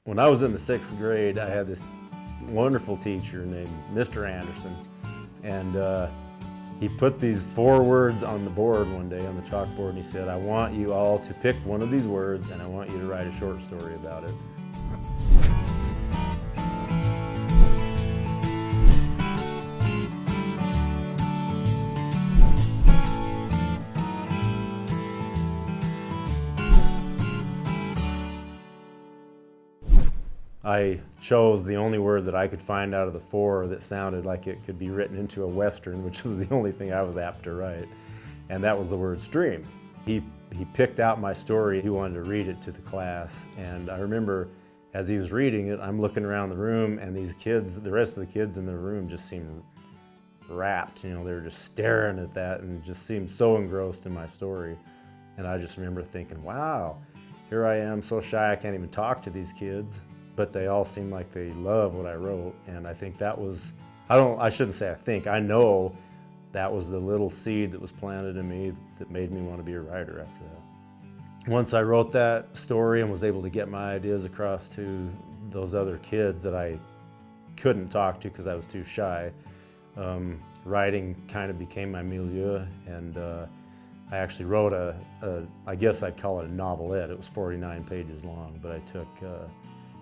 When I was in the 6th grade, I had this wonderful teacher named Mr. Anderson, and he put these 4 words on the board one day on the chalkboard, and he said, "I want you all to pick one of these words, and I want you to write a short story about it." I chose the only word that I could find out of the 4 that sounded like it could be written into a Western, which was the only thing I was apt to write, and that was the word stream. He picked out my story. He wanted to read it to the class, and I remember as he was reading it, I'm looking around the room, and these kids, the rest of the kids in the room just seemed rapt. You know, they were just staring at that and just seemed so engrossed in my story. And I just remember thinking, wow, here I am so shy I can't even talk to these kids, but they all seem like they love what I wrote. And I think that was, I shouldn't say I think, I know that was the little seed that was planted in me that made me want to be a writer after that. Once I wrote that story and was able to get my ideas across to those other kids that I couldn't talk to because I was too shy, writing kind of became my milieu, and I actually wrote I guess I'd call it a novelette. It was 49 pages long, but I took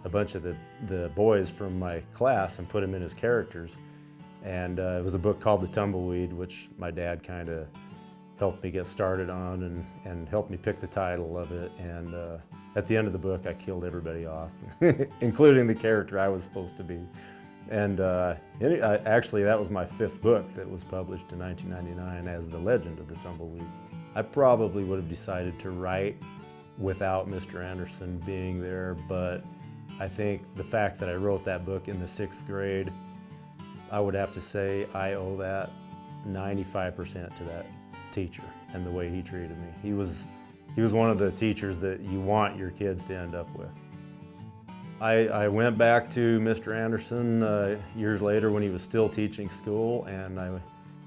a bunch of the boys from my class and put them in as characters. And it was a book called The Tumbleweed, which my dad kind of helped me get started on and helped me pick the title of it. And at the end of the book, I killed everybody off, including the character I was supposed to be. And actually, that was my 5th book that was published in 1999 as The Legend of the Tumbleweed. I probably would have decided to write without Mr. Anderson being there, but I think the fact that I wrote that book in the 6th grade, I would have to say I owe that 95% to that teacher and the way he treated me. He was one of the teachers that you want your kids to end up with. I went back to Mr. Anderson years later when he was still teaching school, and I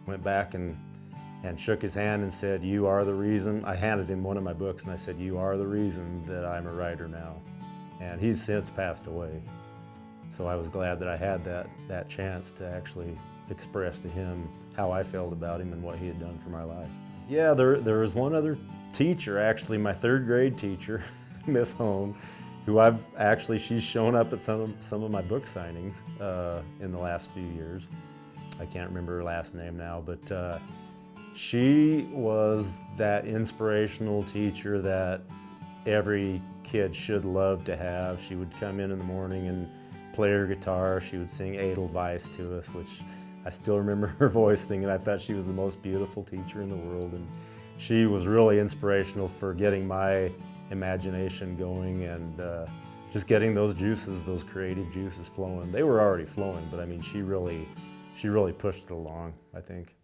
went back and shook his hand and said, "You are the reason." I handed him one of my books and I said, "You are the reason that I'm a writer now." And he's since passed away. So I was glad that I had that chance to actually express to him how I felt about him and what he had done for my life. Yeah, there was one other teacher, actually my 3rd grade teacher, Miss Home, who she's shown up at some of my book signings in the last few years. I can't remember her last name now, but she was that inspirational teacher that every kid should love to have. She would come in the morning and play her guitar. She would sing Edelweiss to us, which I still remember her voice singing. I thought she was the most beautiful teacher in the world, and she was really inspirational for getting my imagination going and just getting those juices, those creative juices flowing. They were already flowing, but I mean, she really pushed it along, I think.